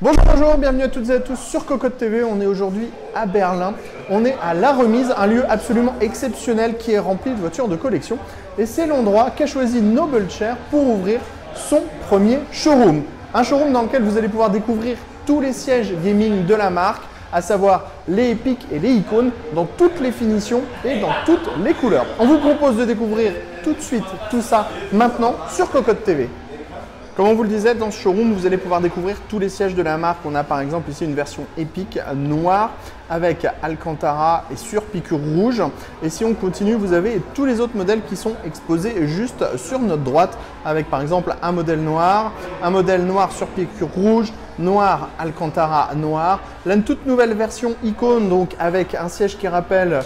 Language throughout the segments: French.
Bonjour, bienvenue à toutes et à tous sur Cocotte TV. On est aujourd'hui à Berlin. On est à La Remise, un lieu absolument exceptionnel qui est rempli de voitures de collection. Et c'est l'endroit qu'a choisi Noble Chair pour ouvrir son premier showroom. Un showroom dans lequel vous allez pouvoir découvrir tous les sièges gaming de la marque, à savoir les épiques et les icônes, dans toutes les finitions et dans toutes les couleurs. On vous propose de découvrir tout de suite tout ça maintenant sur Cocotte TV. Comme on vous le disait, dans ce showroom, vous allez pouvoir découvrir tous les sièges de la marque. On a par exemple ici une version épique noire avec Alcantara et surpiqûre rouge. Et si on continue, vous avez tous les autres modèles qui sont exposés juste sur notre droite, avec par exemple un modèle noir surpiqûre rouge, noir Alcantara noir. Là, une toute nouvelle version icône, donc avec un siège qui rappelle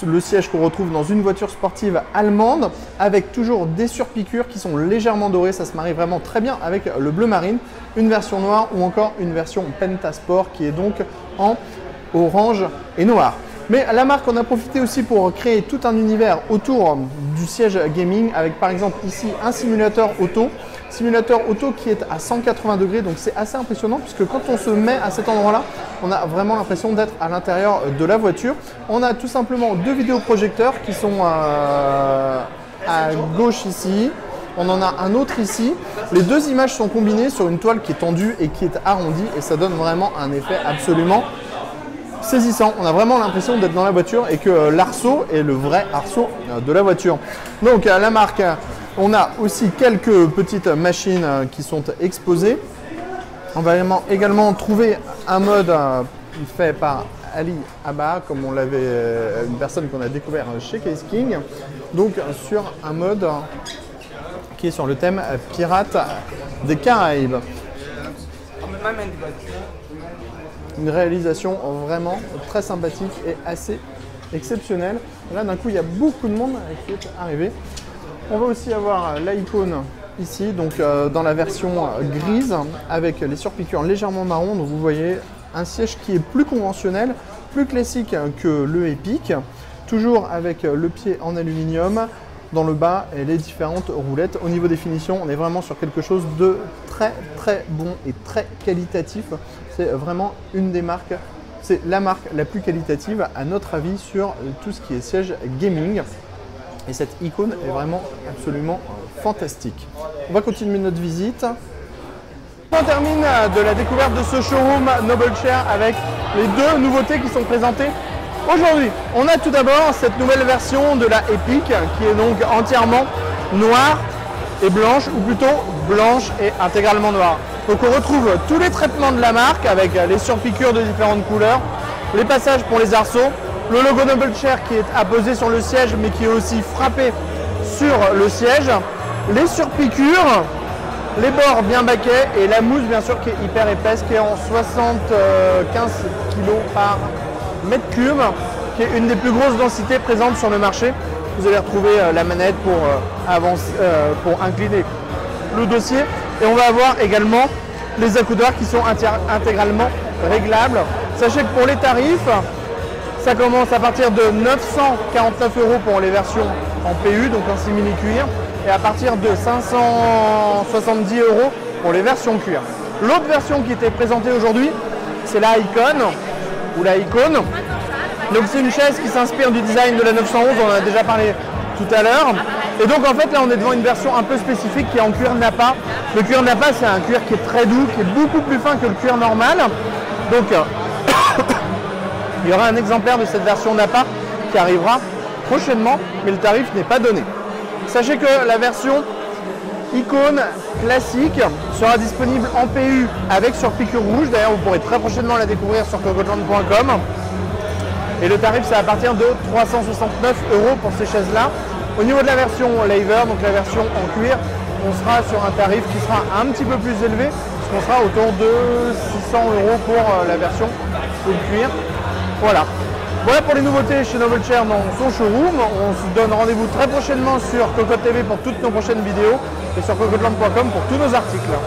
le siège qu'on retrouve dans une voiture sportive allemande, avec toujours des surpiqûres qui sont légèrement dorées. Ça se marie vraiment très bien avec le bleu marine. Une version noire ou encore une version Pentasport qui est donc en orange et noir. Mais la marque en a profité aussi pour créer tout un univers autour du siège gaming, avec par exemple ici un simulateur auto qui est à 180 degrés, donc c'est assez impressionnant puisque quand on se met à cet endroit-là, on a vraiment l'impression d'être à l'intérieur de la voiture. On a tout simplement deux vidéoprojecteurs qui sont à gauche ici. On en a un autre ici. Les deux images sont combinées sur une toile qui est tendue et qui est arrondie et ça donne vraiment un effet absolument saisissant. On a vraiment l'impression d'être dans la voiture et que l'arceau est le vrai arceau de la voiture. Donc la marque, on a aussi quelques petites machines qui sont exposées. On va également trouver un mode fait par Ali Abba, comme on l'avait, une personne qu'on a découvert chez Case King. Donc sur un mode qui est sur le thème Pirates des Caraïbes. Une réalisation vraiment très sympathique et assez exceptionnelle. Là, d'un coup, il y a beaucoup de monde qui est arrivé. On va aussi avoir l'icône ici, donc dans la version grise, avec les surpiqûres légèrement marron. Donc vous voyez un siège qui est plus conventionnel, plus classique que le épique, toujours avec le pied en aluminium dans le bas et les différentes roulettes. Au niveau des finitions, on est vraiment sur quelque chose de très bon et très qualitatif. C'est vraiment une des marques, c'est la marque la plus qualitative à notre avis sur tout ce qui est siège gaming. Et cette icône est vraiment absolument fantastique. On va continuer notre visite. On termine de la découverte de ce showroom Noble Chair avec les deux nouveautés qui sont présentées aujourd'hui. On a tout d'abord cette nouvelle version de la Epic qui est donc entièrement noire et blanche, ou plutôt blanche et intégralement noire. Donc on retrouve tous les traitements de la marque avec les surpiqûres de différentes couleurs, les passages pour les arceaux, le logo Noble Chair qui est apposé sur le siège mais qui est aussi frappé sur le siège, les surpiqûres, les bords bien baquets et la mousse bien sûr qui est hyper épaisse, qui est en 75 kg par mètre cube, qui est une des plus grosses densités présentes sur le marché. Vous allez retrouver la manette pour incliner le dossier. Et on va avoir également les accoudeurs qui sont intégralement réglables. Sachez que pour les tarifs, ça commence à partir de 949 € pour les versions en PU, donc en simili-cuir, et à partir de 570 € pour les versions cuir. L'autre version qui était présentée aujourd'hui, c'est la Icon, ou la Icône. Donc c'est une chaise qui s'inspire du design de la 911, on en a déjà parlé tout à l'heure. Et donc en fait là on est devant une version un peu spécifique qui est en cuir Nappa. Le cuir Nappa c'est un cuir qui est très doux, qui est beaucoup plus fin que le cuir normal. Donc il y aura un exemplaire de cette version Nappa qui arrivera prochainement, mais le tarif n'est pas donné. Sachez que la version Icône classique sera disponible en PU avec surpiqûre rouge. D'ailleurs vous pourrez très prochainement la découvrir sur cocotland.com. Et le tarif c'est à partir de 369 € pour ces chaises là. Au niveau de la version Laver, donc la version en cuir, on sera sur un tarif qui sera un petit peu plus élevé, puisqu'on sera autour de 600 € pour la version full cuir. Voilà pour les nouveautés chez Noble Chair dans son showroom. On se donne rendez-vous très prochainement sur Cocotte TV pour toutes nos prochaines vidéos et sur cocotland.com pour tous nos articles.